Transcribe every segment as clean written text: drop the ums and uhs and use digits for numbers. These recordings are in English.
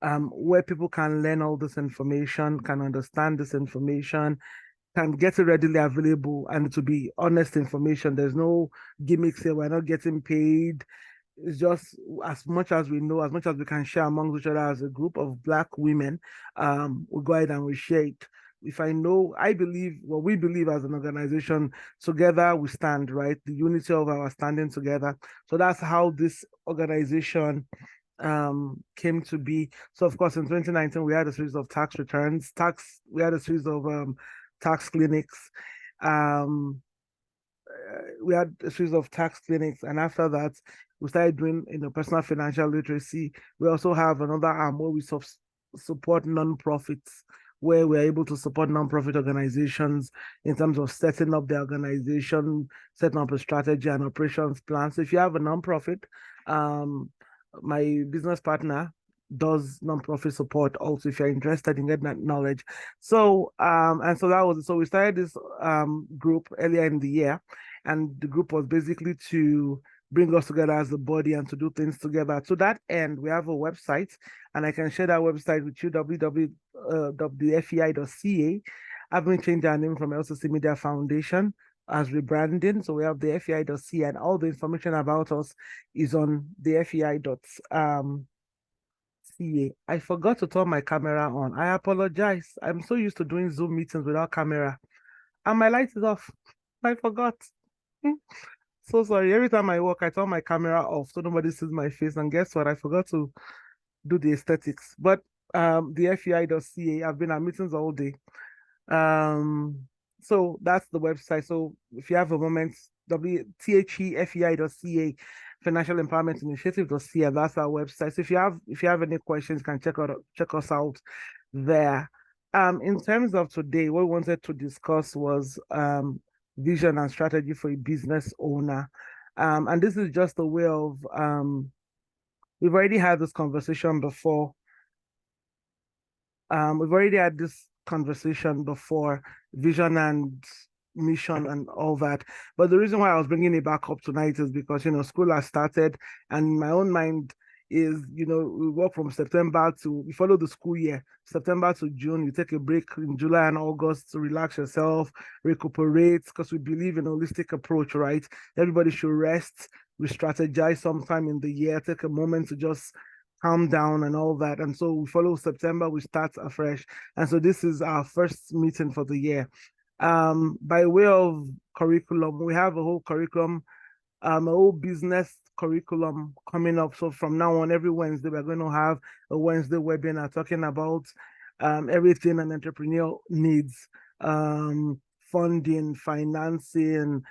where people can learn all this information, can understand this information, can get it readily available, and to be honest information. There's no gimmicks here. We're not getting paid. It's just as much as we know, as much as we can share among each other as a group of Black women, we go ahead and we share it. If I know, I believe what we believe as an organization, together we stand, right? The unity of our standing together. So that's how this organization came to be. So of course in 2019 we had a series of tax returns, we had a series of tax clinics. We had a series of tax clinics, and after that we started doing personal financial literacy. We also have another arm where we support non-profits, where we're able to support non-profit organizations in terms of setting up the organization, setting up a strategy and operations plan. So if you have a non-profit, my business partner does non-profit support also if you're interested in getting that knowledge. So and so that was, so we started this group earlier in the year, and the group was basically to bring us together as a body and to do things together. To that end, we have a website, and I can share that website with you, www.thefei.ca. I've been changing our name from LCCMedia Foundation as rebranding. So we have the FEI.ca, and all the information about us is on the FEI.ca. I forgot to turn my camera on. I apologize. I'm so used to doing Zoom meetings without camera. And my light is off. I forgot. So sorry. Every time I walk, I turn my camera off so nobody sees my face. And guess what? I forgot to do the aesthetics. But the FEI.ca, I've been at meetings all day. So that's the website. So if you have a moment, THEFEI.ca, Financial Empowerment Initiative.ca, that's our website. So if you have any questions, you can check us out there. In terms of today, what we wanted to discuss was vision and strategy for a business owner. And this is just a way of we've already had this conversation before. We've already had this conversation before, vision and mission and all that. But the reason why I was bringing it back up tonight is because, school has started, and my own mind is, we work from we follow the school year, September to June. You take a break in July and August to relax yourself, recuperate, because we believe in a holistic approach, right? Everybody should rest, re-strategize sometime in the year, take a moment to just calm down and all that. And so we follow September, we start afresh. And so this is our first meeting for the year. By way of curriculum, we have a whole curriculum, a whole business curriculum coming up. So from now on, every Wednesday, we're going to have a Wednesday webinar talking about everything an entrepreneur needs, funding, financing,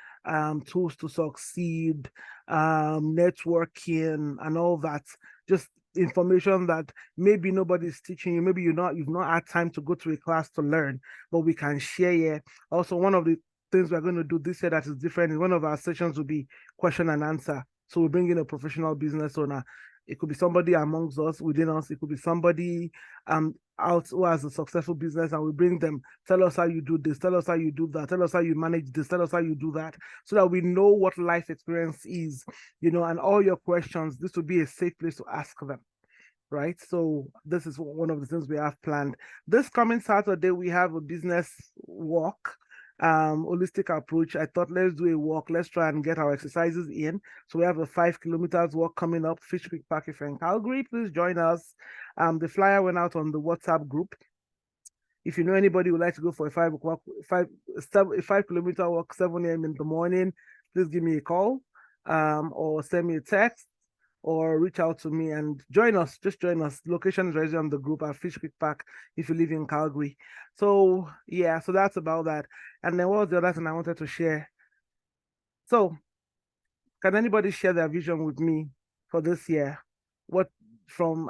tools to succeed, networking, and all that. Just information that maybe nobody's teaching you, maybe you've not had time to go to a class to learn, but we can share here. Also, one of the things we're going to do this year that is different is one of our sessions will be question and answer. So we bring in a professional business owner. It could be somebody amongst us, within us. It could be somebody out who has a successful business, and we bring them, tell us how you do this, tell us how you do that, tell us how you manage this, tell us how you do that, so that we know what life experience is, and all your questions, this will be a safe place to ask them. Right. So this is one of the things we have planned. This coming Saturday, we have a business walk, holistic approach. I thought, let's do a walk. Let's try and get our exercises in. So we have a 5 kilometers walk coming up, Fish Creek Park. If you're in Calgary, please join us. The flyer went out on the WhatsApp group. If you know anybody who would like to go for a 5-kilometer walk, 7 a.m. in the morning, please give me a call, or send me a text, or reach out to me and join us. Just join us. Location is ready on the group at Fish Creek Park if you live in Calgary. So yeah, so that's about that. And then what was the other thing I wanted to share? So can anybody share their vision with me for this year? I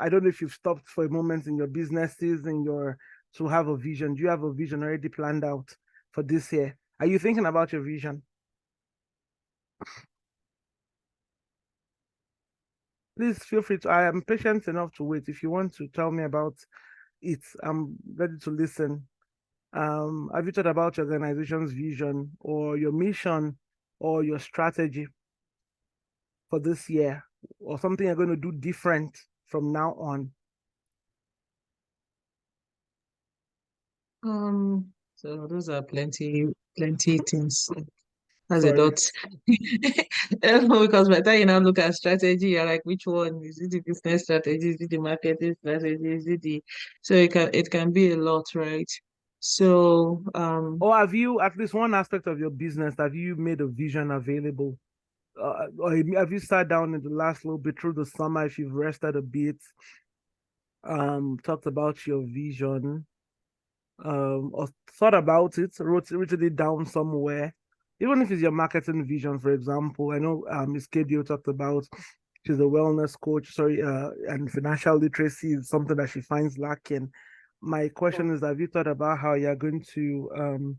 don't know if you've stopped for a moment in your businesses, to have a vision. Do you have a vision already planned out for this year? Are you thinking about your vision? Please feel free to, I am patient enough to wait. If you want to tell me about it, I'm ready to listen. Have you thought about your organization's vision or your mission or your strategy for this year, or something you're going to do different from now on? So those are plenty things. As a Sorry. dot. Because by the time you now look at strategy, you're like, which one? Is it the business strategy? Is it the marketing strategy? Is it the so it can be a lot, right? So Or have you, at least one aspect of your business, have you made a vision available? Or have you sat down in the last little bit through the summer, if you've rested a bit, talked about your vision, or thought about it, written it down somewhere, even if it's your marketing vision, for example. I know Miss Kedio talked about she's a wellness coach, sorry, and financial literacy is something that she finds lacking. My question is, have you thought about how you're going to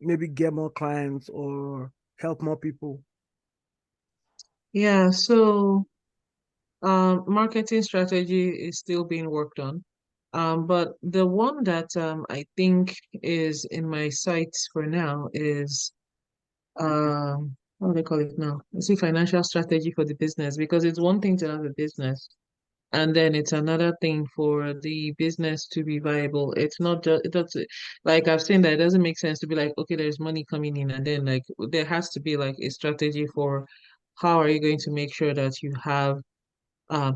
maybe get more clients or help more people? yeah, so marketing strategy is still being worked on. But the one that I think is in my sights for now is what do they call it now? It's a financial strategy for the business because it's one thing to have a business, and then it's another thing for the business to be viable. It's not just it does like I've seen that it doesn't make sense to be like, okay, there's money coming in, and then like there has to be like a strategy for how are you going to make sure that you have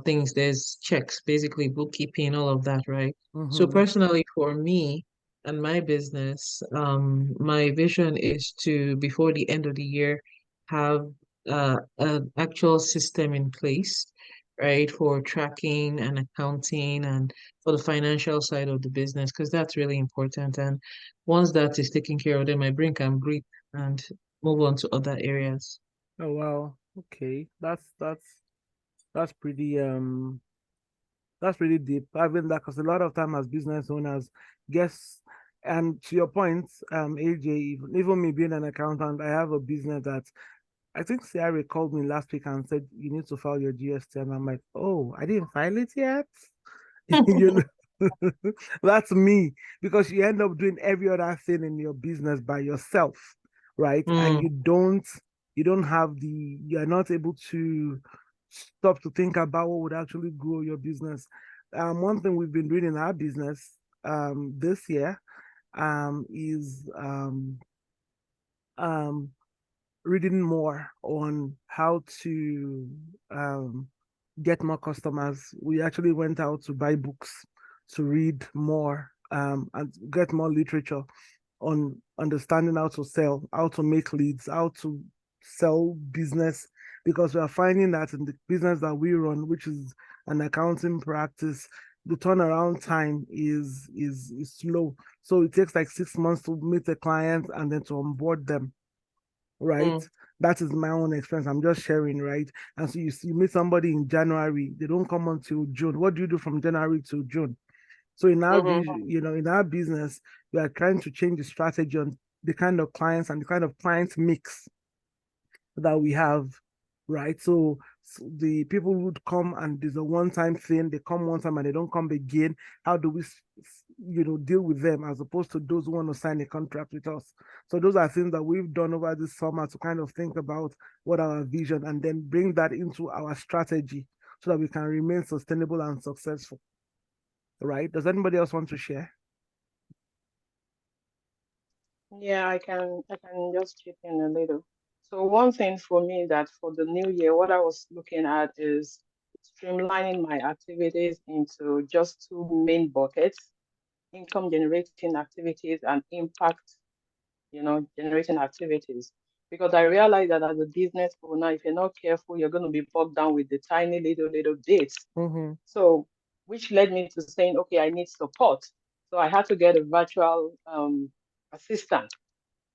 things, there's checks, basically bookkeeping, all of that, right? So Mm-hmm. personally, for me and my business, my vision is to, before the end of the year, have an actual system in place, right, for tracking and accounting and for the financial side of the business, because that's really important. And once that is taken care of, then my brain can breathe and move on to other areas. Oh wow. Okay. That's pretty that's pretty deep. Having that, because a lot of time as business owners, guess, and to your point, AJ, even me being an accountant, I have a business that I think Sierra called me last week and said you need to file your GST, and I'm like, oh, I didn't file it yet. You know, that's me, because you end up doing every other thing in your business by yourself, right? And Mm, you don't have you're not able to stop to think about what would actually grow your business. One thing we've been doing in our business this year is um reading more on how to get more customers. We actually went out to buy books to read more and get more literature on understanding how to sell, how to make leads, how to sell business, because we are finding that in the business that we run, which is an accounting practice, the turnaround time is slow. So it takes like 6 months to meet a client and then to onboard them, right? mm, That is my own experience. I'm just sharing, right? And so you meet somebody in January, they don't come until June. What do you do from January to June? So in our mhm, vision, in our business, we are trying to change the strategy on the kind of clients and the kind of client mix that we have, right? So the people would come and there's a one-time thing, they come one time and they don't come again. How do we, deal with them as opposed to those who want to sign a contract with us? So those are things that we've done over this summer to kind of think about what our vision and then bring that into our strategy so that we can remain sustainable and successful, right? Does anybody else want to share? Yeah, I can just chip in a little. So one thing for me that for the new year, what I was looking at is streamlining my activities into just two main buckets: income generating activities and impact, generating activities. Because I realize that as a business owner, if you're not careful, you're going to be bogged down with the tiny little bits. Mm-hmm. So, which led me to saying, okay, I need support. So I had to get a virtual assistant,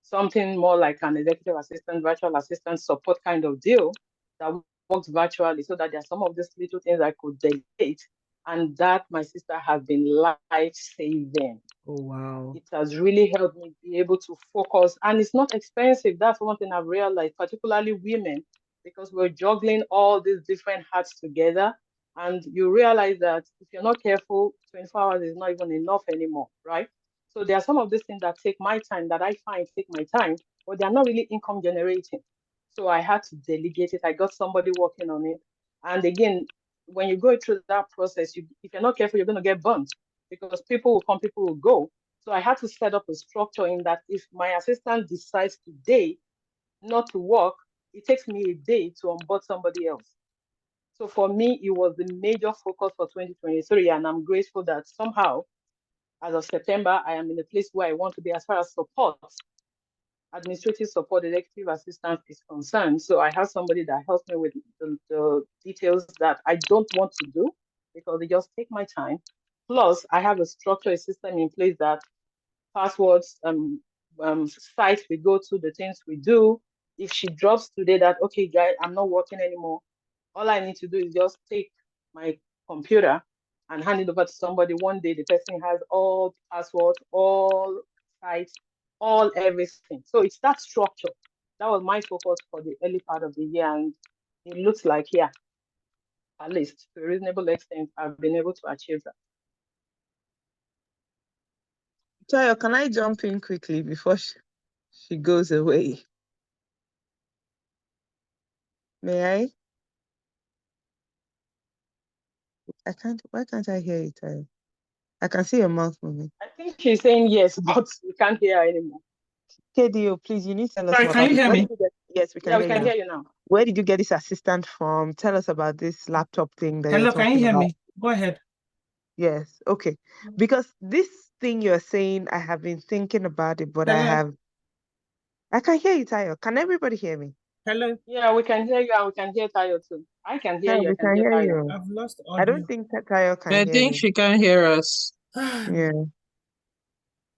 something more like an executive assistant, virtual assistant support kind of deal that works virtually, so that there's some of these little things I could delegate. And that, my sister, has been life saving. Oh wow. It has really helped me be able to focus, and it's not expensive. That's one thing I've realized, particularly women, because we're juggling all these different hats together. And you realize that if you're not careful, 24 hours is not even enough anymore, right? So there are some of these things that take my time, that I find take my time, but they're not really income generating. So I had to delegate it. I got somebody working on it. And again, when you go through that process, if you're not careful, you're going to get burnt, because people will come, people will go. So I had to set up a structure in that if my assistant decides today not to work, it takes me a day to onboard somebody else. So for me, it was the major focus for 2023, and I'm grateful that somehow, as of September, I am in a place where I want to be as far as support, administrative support, executive assistance is concerned. So I have somebody that helps me with the details that I don't want to do because they just take my time. Plus, I have a structure, a system in place that passwords, sites we go to, the things we do. If she drops today that, okay, guys, I'm not working anymore, all I need to do is just take my computer and hand it over to somebody. One day, the person has all passwords, all sites, all everything. So it's that structure. That was my focus for the early part of the year. And it looks like, yeah, at least to a reasonable extent, I've been able to achieve that. Tayo, can I jump in quickly before she goes away? May I? Why can't I hear you, Tayo? I can see your mouth moving. I think she's saying yes, but we can't hear her anymore. KDO, please, you need to tell us Sorry, more can about you hear it. me? Yes, we can Yeah, we hear can you. hear you now. Where did you get this assistant from? Tell us about this laptop thing that you're Hello, can you talking hear about. me? Go ahead. Yes, okay. Because this thing you're saying, I have been thinking about it, but Hello. I can hear you, Tayo. Can everybody hear me? Hello. Yeah, we can hear you and we can hear Tayo too. I can hear Yeah, you, I we can can hear hear Tayo. you. I've lost I don't audio. think Tayo can I hear think me. she can hear us. Yeah.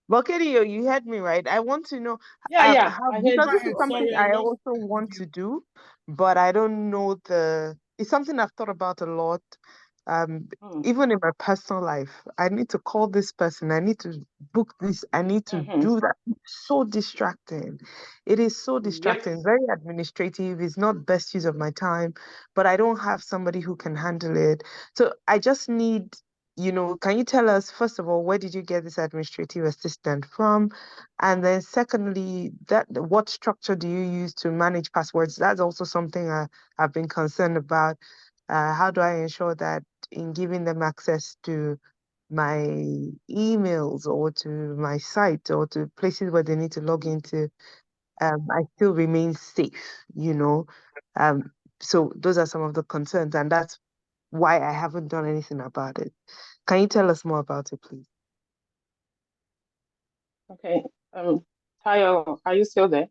But KDO, you heard me, right? I want to know Yeah, how, I heard because you. this is something Sorry, I I lost also want audio. to do, but I don't know it's something I've thought about a lot. Even in my personal life, I need to call this person, I need to book this, I need to do that. It's so distracting. It is so Yep. distracting, very administrative. It's not best use of my time, but I don't have somebody who can handle it. So I just need, can you tell us, first of all, where did you get this administrative assistant from? And then secondly, what structure do you use to manage passwords? That's also something I've been concerned about. How do I ensure that in giving them access to my emails or to my site or to places where they need to log into, I still remain safe, So those are some of the concerns, and that's why I haven't done anything about it. Can you tell us more about it, please? Okay. Tayo, are you still there?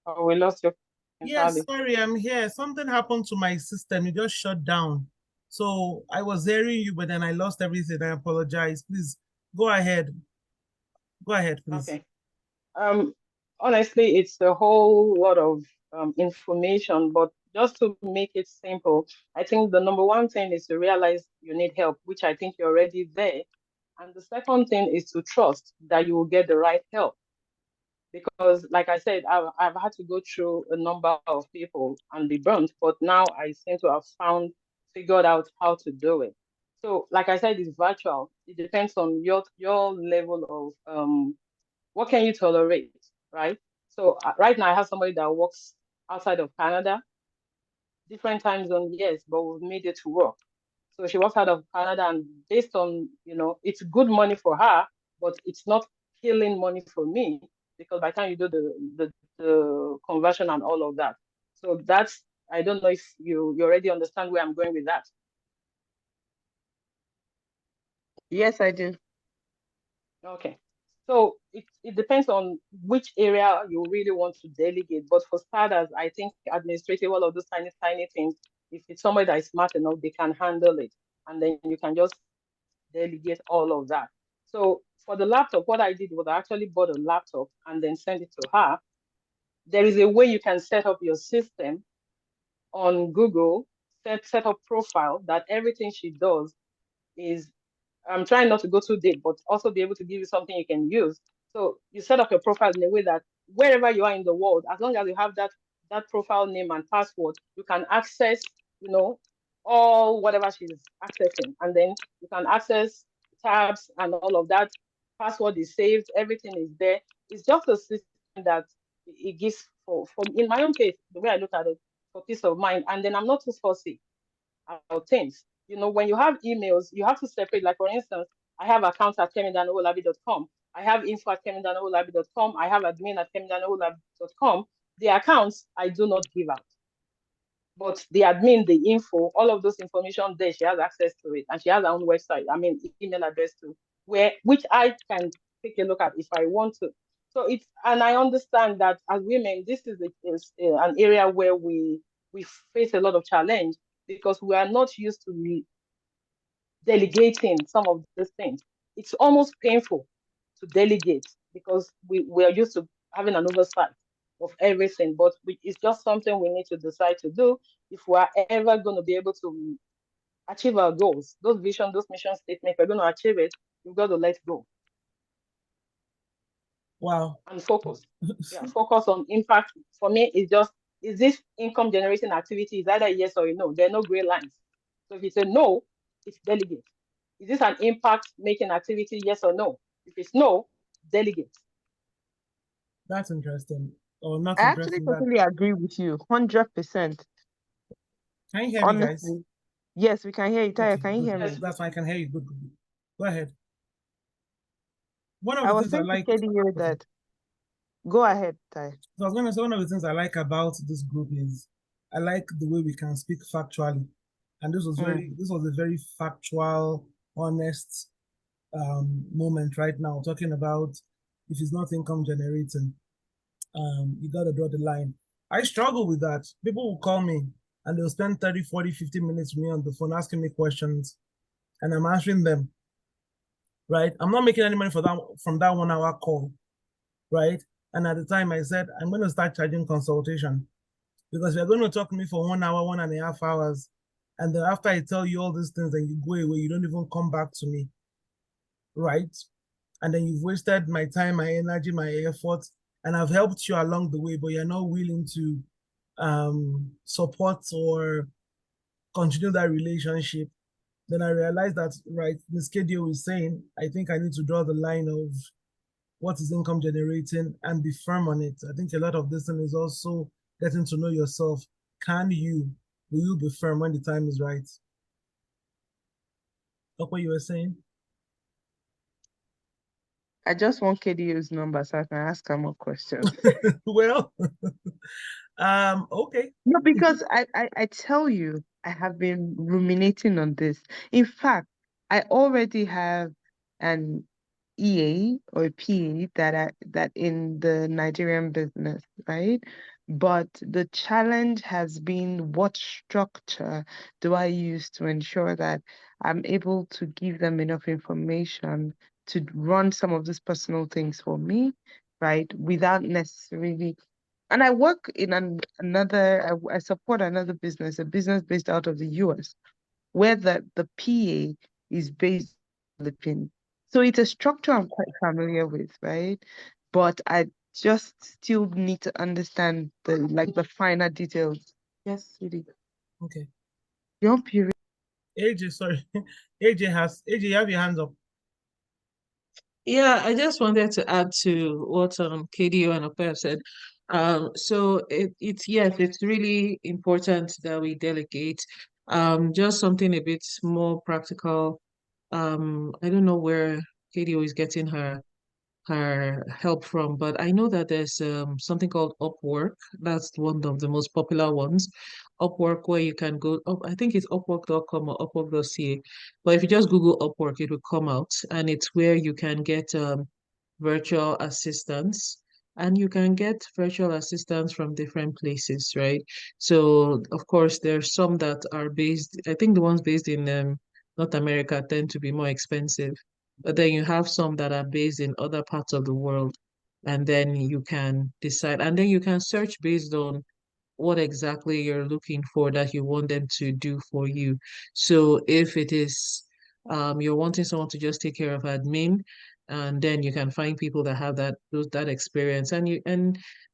Oh, we lost you Yes, entirely. sorry, I'm here. Something happened to my system. It just shut down. So I was hearing you, but then I lost everything. I apologize. Please go ahead. Go ahead, please. Okay. Honestly, it's a whole lot of information, but just to make it simple, I think the number one thing is to realize you need help, which I think you're already there. And the second thing is to trust that you will get the right help. Because, like I said, I've had to go through a number of people and be burnt, but now I seem to have figured out how to do it. So, like I said, it's virtual. It depends on your level of what can you tolerate, right? So right now I have somebody that works outside of Canada, different time zone, yes, but we've made it to work. So she works out of Canada, and based on, it's good money for her, but it's not killing money for me because by the time you do the conversion and all of that. So that's, I don't know if you already understand where I'm going with that. Yes, I do. Okay. So it depends on which area you really want to delegate. But for starters, I think administrative, all of those tiny, tiny things, if it's somebody that is smart enough, they can handle it. And then you can just delegate all of that. So for the laptop, what I did was I actually bought a laptop and then sent it to her. There is a way you can set up your system on Google, set up profile that everything she does is, I'm trying not to go too deep, but also be able to give you something you can use. So you set up your profile in a way that wherever you are in the world, as long as you have that profile name and password, you can access, all whatever she's accessing. And then you can access tabs and all of that. Password is saved, everything is there. It's just a system that it gives for in my own case, the way I look at it, for peace of mind. And then I'm not too fussy about things. When you have emails, you have to separate. Like, for instance, I have accounts at kemidanowolabi.com. I have info@kemidanoolabi.com. I have admin@kemidanoolabi.com. The accounts I do not give out. But the admin, the info, all of those information there, she has access to it. And she has her own website, email address too, which I can take a look at if I want to. So and I understand that as women, this is an area where we face a lot of challenge because we are not used to delegating some of these things. It's almost painful to delegate because we are used to having an oversight of everything, but it's just something we need to decide to do if we are ever going to be able to achieve our goals. Those vision, those mission statements, we're going to achieve it, we've got to let go. Wow. And focus. Yeah, focus on impact. For me, is this income generating activity? Is either yes or no. There are no gray lines. So if it's a no, it's delegate. Is this an impact making activity? Yes or no? If it's no, delegate. That's interesting. Or not I actually interesting. totally agree with you, 100%. Can you hear me, guys? Honestly. Yes, we can hear you. Taya, Okay, can you hear Yes, me? that's why I can hear you. Good, good, good. Go ahead. One of I the was things I saying to like. Katie here Okay. that. Go ahead, Taya. So I was gonna say one of the things I like about this group is I like the way we can speak factually, and this was a very factual, honest moment right now. Talking about if it's not income generating, you gotta draw the line. I struggle with that. People will call me and they'll spend 30, 40, 50 minutes with me on the phone asking me questions, and I'm answering them. Right? I'm not making any money for that from that 1 hour call, right? And at the time I said I'm going to start charging consultation because you're going to talk to me for 1 hour, 1.5 hours, and then after I tell you all these things, then you go away, you don't even come back to me, right? And then you've wasted my time, my energy, my effort, and I've helped you along the way, but you're not willing to support or continue that relationship. Then I realized that, right, Ms. Kedio was saying, I think I need to draw the line of what is income generating and be firm on it. I think a lot of this thing is also getting to know yourself. Will you be firm when the time is right? Like what you were saying? I just want KDU's number so I can ask her more questions. Well, okay. No, because I tell you, I have been ruminating on this. In fact, I already have an EA or a PA that in the Nigerian business, right? But the challenge has been what structure do I use to ensure that I'm able to give them enough information to run some of these personal things for me, right? Without necessarily, and I work in I support another business, a business based out of the US, where the PA is based in the Philippines. So it's a structure I'm quite familiar with, right? But I just still need to understand the finer details. Yes, sweetie. Okay. Your period. AJ, sorry. AJ, you have your hands up. Yeah, I just wanted to add to what KDO and Ope have said. So it's yes, it's really important that we delegate. Just something a bit more practical. I don't know where KDO is getting her help from, but I know that there's something called Upwork. That's one of the most popular ones. Upwork, where you can go up, I think it's upwork.com or upwork.ca. But if you just Google Upwork, it will come out, and it's where you can get virtual assistants. And you can get virtual assistants from different places, right? So, of course, there's some that are based, I think the ones based in North America tend to be more expensive. But then you have some that are based in other parts of the world. And then you can decide, and then you can search based on what exactly you're looking for that you want them to do for you. So if it is you're wanting someone to just take care of admin, and then you can find people that have that experience, and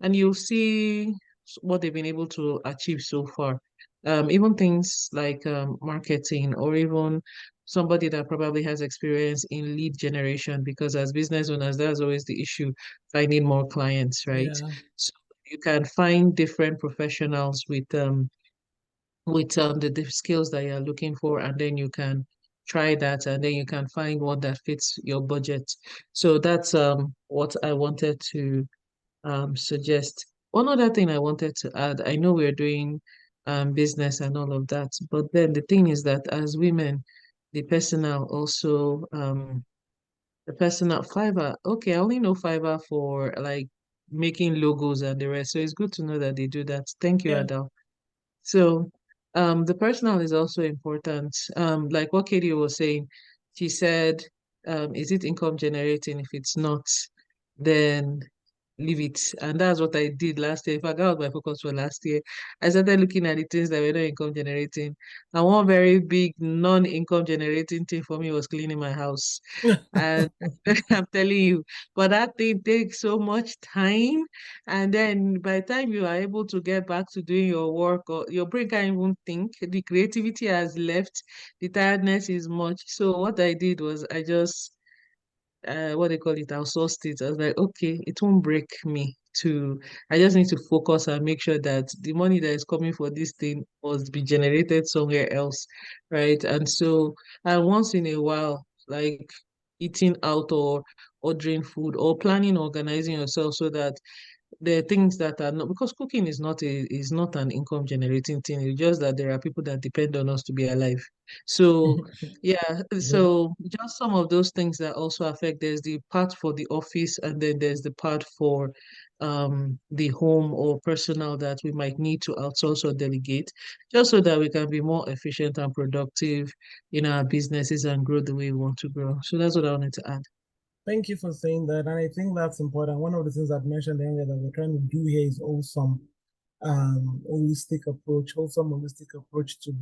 you'll see what they've been able to achieve so far. Even things like marketing, or even somebody that probably has experience in lead generation, because as business owners, that's always the issue, finding more clients, right? Yeah. So you can find different professionals with the skills that you're looking for, and then you can try that, and then you can find one that fits your budget. So that's what I wanted to suggest. One other thing I wanted to add, I know we're doing business and all of that, but then the thing is that as women, the personal also the personal Fiverr. Okay, I only know Fiverr for like making logos and the rest. So it's good to know that they do that. Thank you, Yeah. Adele. So the personal is also important. Like what Katie was saying, she said, is it income generating? If it's not, then leave it. And that's what I did last year. In fact, that was my focus for last year. I started looking at the things that were not income generating. And one very big non-income generating thing for me was cleaning my house. And I'm telling you, but that thing takes so much time. And then by the time you are able to get back to doing your work, or your brain can't even think, the creativity has left, the tiredness is much. So what I did was I just what they call it, outsourced it. I was like, okay, it won't break me to, I just need to focus and make sure that the money that is coming for this thing must be generated somewhere else, right? And so, and once in a while, like eating out or ordering food or planning, organizing yourself so that there are things that are not, because cooking is not an income generating thing. It's just that there are people that depend on us to be alive. So yeah, Good. so just some of those things that also affect. There's the part for the office, and then there's the part for the home or personal that we might need to outsource or delegate, just so that we can be more efficient and productive in our businesses and grow the way we want to grow. So that's what I wanted to add. Thank you for saying that. And I think that's important. One of the things I've mentioned earlier that we're trying to do here is also wholesome holistic approach to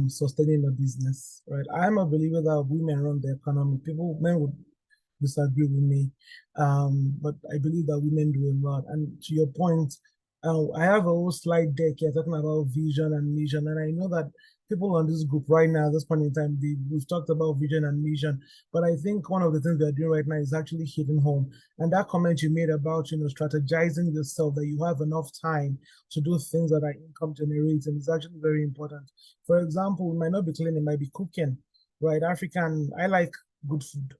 sustaining the business, right? I'm a believer that women run the economy. Men would disagree with me, but I believe that women do a lot. And to your point, I have a whole slide deck here talking about vision and mission, and I know that people on this group right now, at this point in time, we've talked about vision and mission, but I think one of the things we are doing right now is actually hitting home. And that comment you made about, strategizing yourself, that you have enough time to do things that are income generating is actually very important. For example, we might not be cleaning, it might be cooking, right? I like good food.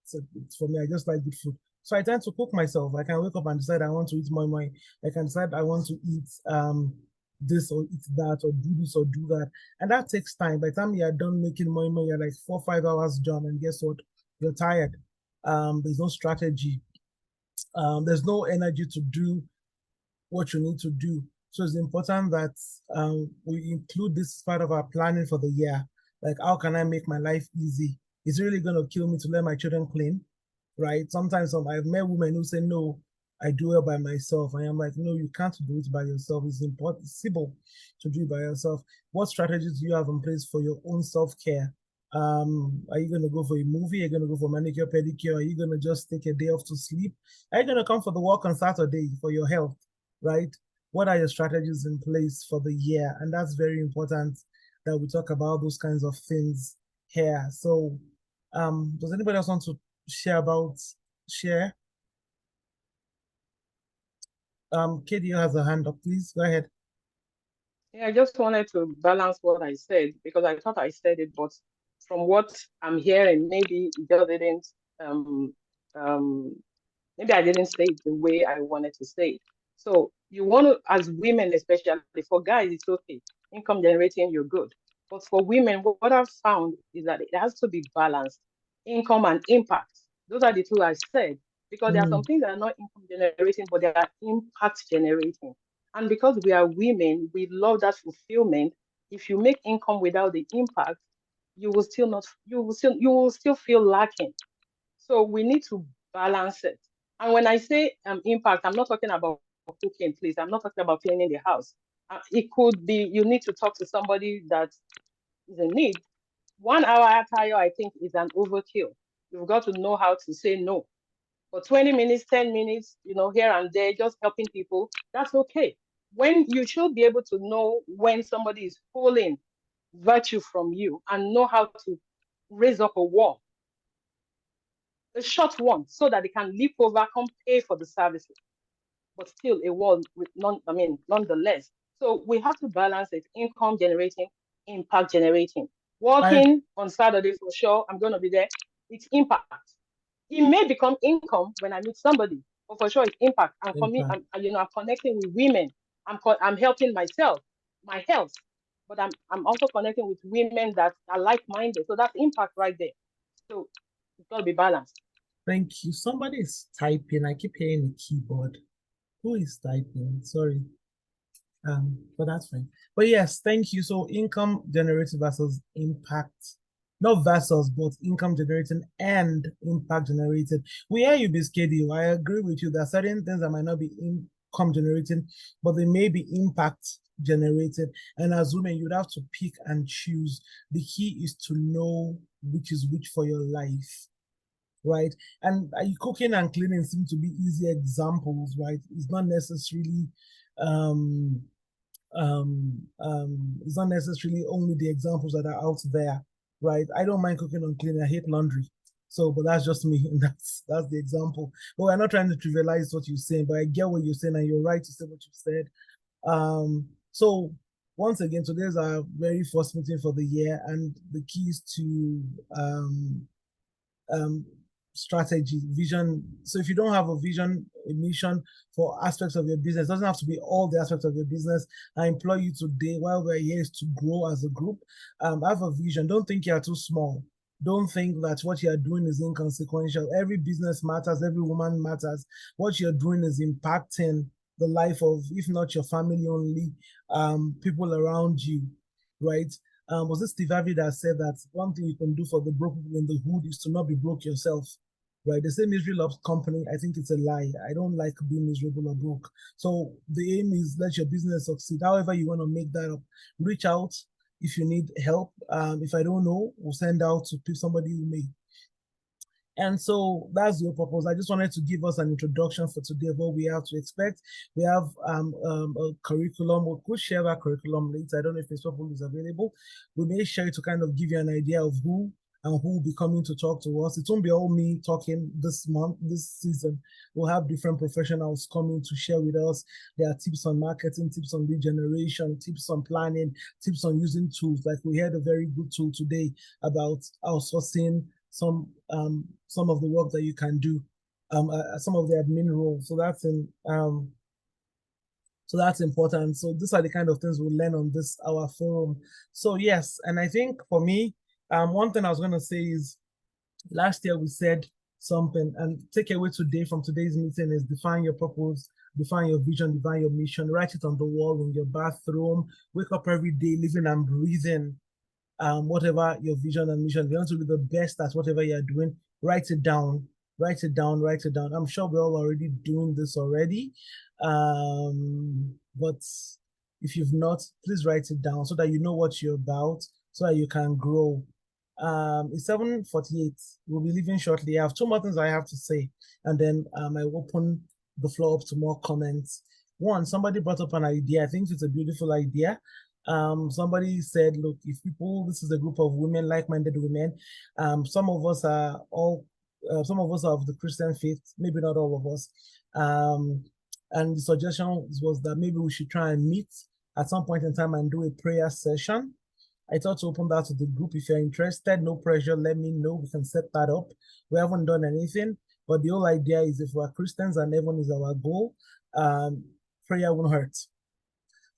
So for me, I just like good food. So I tend to cook myself. I can wake up and decide I want to eat moi moi. I can decide I want to eat this or eat that or do this or do that. And that takes time. By the time you're done making moi moi, you're like 4 or 5 hours done. And guess what? You're tired. There's no strategy. There's no energy to do what you need to do. So it's important that we include this part of our planning for the year. Like, how can I make my life easy? It's really going to kill me to let my children clean, right? Sometimes I've met women who say, no, I do it by myself. I am like, no, you can't do it by yourself. It's impossible to do it by yourself. What strategies do you have in place for your own self-care? Are you going to go for a movie? Are you going to go for manicure, pedicure? Are you going to just take a day off to sleep? Are you going to come for the walk on Saturday for your health, right? What are your strategies in place for the year? And that's very important that we talk about those kinds of things here. So does anybody else want to share? Katie has a hand up, please. Go ahead. Yeah, I just wanted to balance what I said because I thought I said it, but from what I'm hearing, maybe it just didn't um um maybe I didn't say it the way I wanted to say it. So you want to, as women especially, for guys it's okay, income generating, you're good. But for women, what I've found is that it has to be balanced, income and impact. Those are the two I said, because there are some things that are not income generating, but they are impact generating. And because we are women, we love that fulfillment. If you make income without the impact, you will still feel lacking. So we need to balance it. And when I say impact, I'm not talking about cooking, please. I'm not talking about cleaning the house. It could be you need to talk to somebody that is in need. 1 hour attire, I think, is an overkill. You've got to know how to say no. For 20 minutes, 10 minutes, here and there, just helping people, that's okay. When you should be able to know when somebody is pulling virtue from you and know how to raise up a wall, a short one, so that they can leap over, come pay for the services, but still a wall with nonetheless. So we have to balance it, income generating, impact generating. Working on Saturday for sure, I'm going to be there. It's impact. It may become income when I meet somebody, but for sure it's impact. And for me, I'm connecting with women. I'm helping myself, my health, but I'm also connecting with women that are like-minded. So that's impact right there. So it's got to be balanced. Thank you. Somebody is typing. I keep hearing the keyboard. Who is typing? Sorry. But that's fine. But yes, thank you. So income generated versus impact, not versus, but income generating and impact generated. We hear you, Biscadio. I agree with you. There are certain things that might not be income generating, but they may be impact generated. And as women, you'd have to pick and choose. The key is to know which is which for your life. Right. And cooking and cleaning seem to be easy examples, right? It's not necessarily it's not necessarily only the examples that are out there, right? I don't mind cooking and cleaning. I hate laundry. So, but that's just me. And that's the example. But we're not trying to trivialize what you're saying, but I get what you're saying, and you're right to say what you said. So once again, today's our very first meeting for the year, and the key is to strategy, vision. So if you don't have a vision, a mission for aspects of your business, it doesn't have to be all the aspects of your business. I implore you today, while we're here, is to grow as a group. Have a vision. Don't think you're too small. Don't think that what you're doing is inconsequential. Every business matters. Every woman matters. What you're doing is impacting the life of, if not your family only, people around you, right? Was it Steve Harvey that said that one thing you can do for the broke people in the hood is to not be broke yourself, right? They say misery loves company. I think it's a lie. I don't like being miserable or broke. So the aim is let your business succeed. However you want to make that up, reach out if you need help. If I don't know, we'll send out to somebody who may. And so that's your purpose. I just wanted to give us an introduction for today of what we have to expect. We have a curriculum. We could share our curriculum later. I don't know if Facebook is available. We may share it to kind of give you an idea of who and who will be coming to talk to us. It won't be all me talking this month, this season. We'll have different professionals coming to share with us. There are tips on marketing, tips on lead generation, tips on planning, tips on using tools. Like we had a very good tool today about outsourcing some of the work that you can do, some of the admin roles. So that's important. So these are the kind of things we'll learn on our forum. So yes, and I think for me, one thing I was gonna say is last year we said something, and take away today from today's meeting is define your purpose, define your vision, define your mission, write it on the wall in your bathroom, wake up every day living and breathing whatever your vision and mission. If you want to be the best at whatever you're doing, write it down. Write it down, write it down. I'm sure we're all already doing this already. But if you've not, please write it down so that you know what you're about, so that you can grow. It's 7:48. We'll be leaving shortly. I have two more things I have to say, and then I open the floor up to more comments. One, somebody brought up an idea. I think it's a beautiful idea. Somebody said, look, if this is a group of women, like-minded women, some of us are of the Christian faith, maybe not all of us. And the suggestion was that maybe we should try and meet at some point in time and do a prayer session. I thought to open that to the group. If you're interested, no pressure, let me know. We can set that up. We haven't done anything, but the whole idea is if we're Christians and heaven is our goal, prayer won't hurt.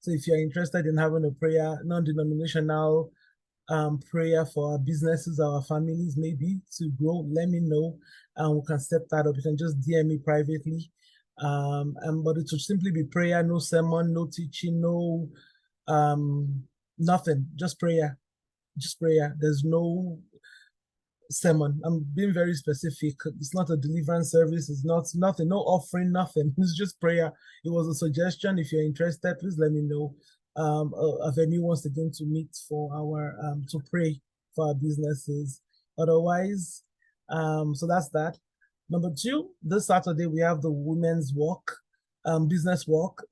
So if you're interested in having a prayer, non-denominational prayer for our businesses, our families, maybe to grow, let me know, and we can set that up. You can just DM me privately. But it should simply be prayer, no sermon, no teaching, no nothing, just prayer. Just prayer. There's no sermon. I'm being very specific. It's not a deliverance service. It's not nothing, no offering, nothing. It's just prayer. It was a suggestion. If you're interested, please let me know. If anyone wants again to meet for our to pray for our businesses. Otherwise, so that's that. Number two, this Saturday we have the women's walk, business walk,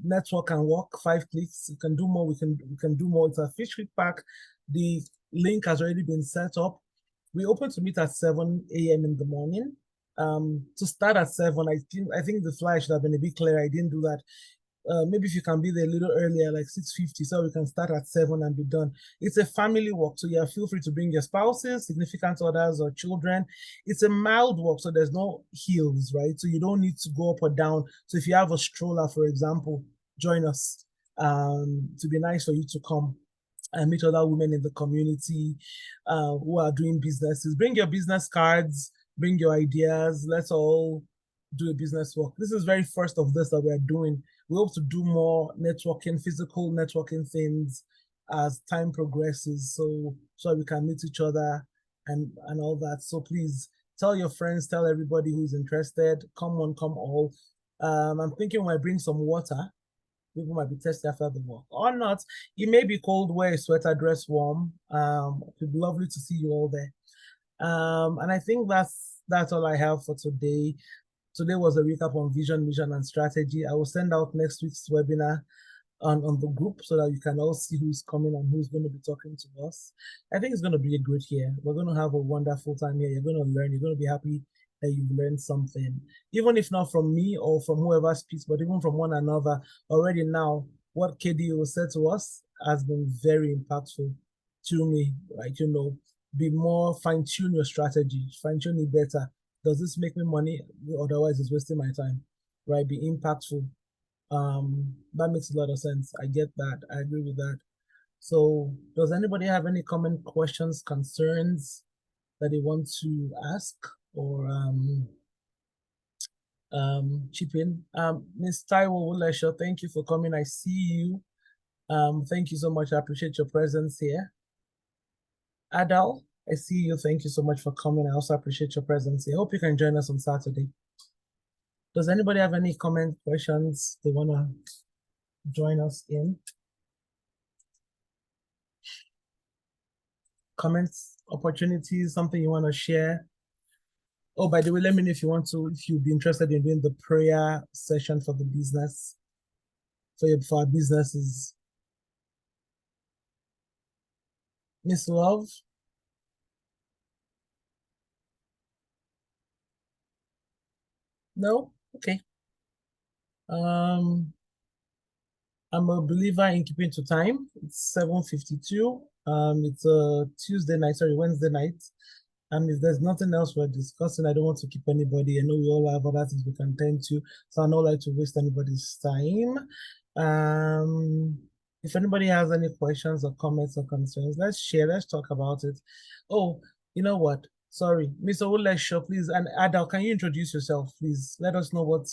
network and walk, 5 clicks. You can do more. We can do more. It's a Fish Creek Park. The link has already been set up. We open to meet at 7 a.m. in the morning. To start at 7, I think the flyer should have been a bit clearer. I didn't do that. maybe if you can be there a little earlier, like 6:50, so we can start at 7 and be done. It's a family walk, so yeah, feel free to bring your spouses, significant others, or children. It's a mild walk, so there's no hills, right? So you don't need to go up or down. So if you have a stroller, for example, join us. To be nice for you to come and meet other women in the community who are doing businesses. Bring your business cards, bring your ideas. Let's all do a business walk. This is very first of this that we're doing. We hope to do more networking, physical networking things as time progresses, so we can meet each other and all that. So please tell your friends, tell everybody who's interested. Come on, come all. I'm thinking when I bring some water, people might be thirsty after the walk or not. It may be cold, wear a sweater, dress warm. It'd be lovely to see you all there. And I think that's all I have for today. Today was a recap on vision, mission, and strategy. I will send out next week's webinar on the group so that you can all see who's coming and who's going to be talking to us. I think it's going to be a great year. We're going to have a wonderful time here. You're going to learn. You're going to be happy that you've learned something, even if not from me or from whoever speaks, but even from one another. Already now, what KDO said to us has been very impactful to me. Like, be more, fine-tune your strategy, fine-tune it better. Does this make me money? Otherwise, it's wasting my time, right? Be impactful. That makes a lot of sense. I get that. I agree with that. So does anybody have any comment, questions, concerns that they want to ask or chip in? Ms. Taiwo Wulesho, thank you for coming. I see you. Thank you so much. I appreciate your presence here. Adal, I see you. Thank you so much for coming. I also appreciate your presence here. Hope you can join us on Saturday. Does anybody have any comment, questions they want to join us in? Comments, opportunities, something you want to share? Oh, by the way, let me know if you'd be interested in doing the prayer session for the business, for our businesses. Miss Love? No? Okay. I'm a believer in keeping to time. It's 7:52. It's a Wednesday night. And if there's nothing else we're discussing, I don't want to keep anybody. I know we all have other things we can tend to, so I don't like to waste anybody's time. If anybody has any questions or comments or concerns, let's talk about it. Oh, you know what? Sorry, Mr. Wulesho, please, and Adal, can you introduce yourself, please? Let us know what.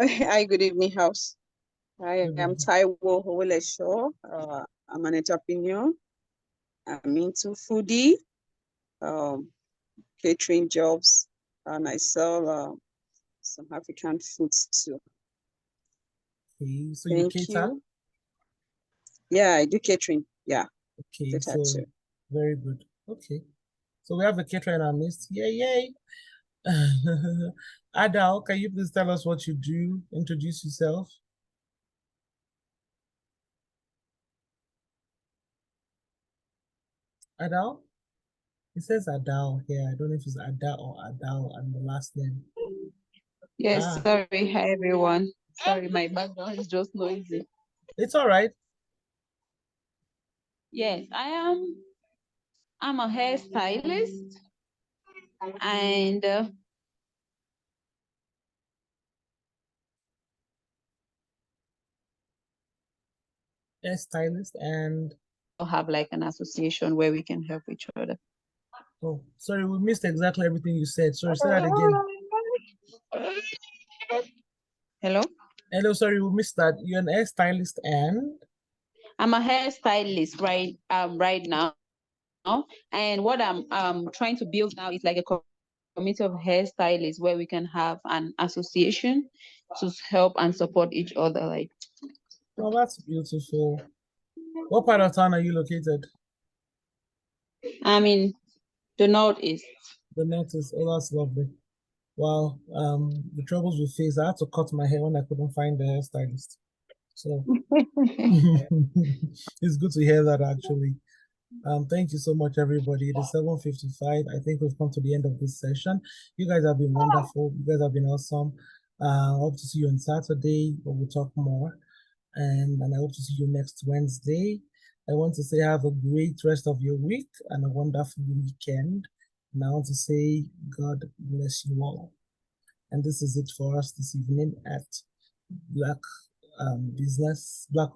Hi, good evening, house. I am Taiwo Wulesho. I'm an entrepreneur. I'm into foodie, catering jobs, and I sell some African foods too. Okay, so you cater? You. Yeah, I do catering. Yeah. Okay, so too. Very good. Okay, so we have a caterer in our midst. Yay! Adal, can you please tell us what you do? Introduce yourself. Adal? It says Adal here. I don't know if it's Adal or Adal and the last name. Yes, sorry. Hi, everyone. Sorry, my background is just noisy. It's all right. Yes, I'm a hairstylist and Hairstylist and have like an association where we can help each other. Oh, sorry, we missed exactly everything you said. Sorry, say that again. Hello? Hello, sorry, we missed that. You're an hairstylist and? I'm a hairstylist right now. And what I'm trying to build now is like a community of hairstylists where we can have an association to help and support each other. Like, oh, that's beautiful. What part of town are you located? I'm in the Northeast. The Northeast. Oh, that's lovely. Wow. The troubles we face, I had to cut my hair when I couldn't find the hairstylist. So it's good to hear that actually. Thank you so much, everybody. It is 7:55. I think we've come to the end of this session. You guys have been wonderful. You guys have been awesome. I hope to see you on Saturday, where we'll talk more. And I hope to see you next Wednesday. I want to say have a great rest of your week and a wonderful weekend. And I want to say God bless you all. And this is it for us this evening at Black Business, Black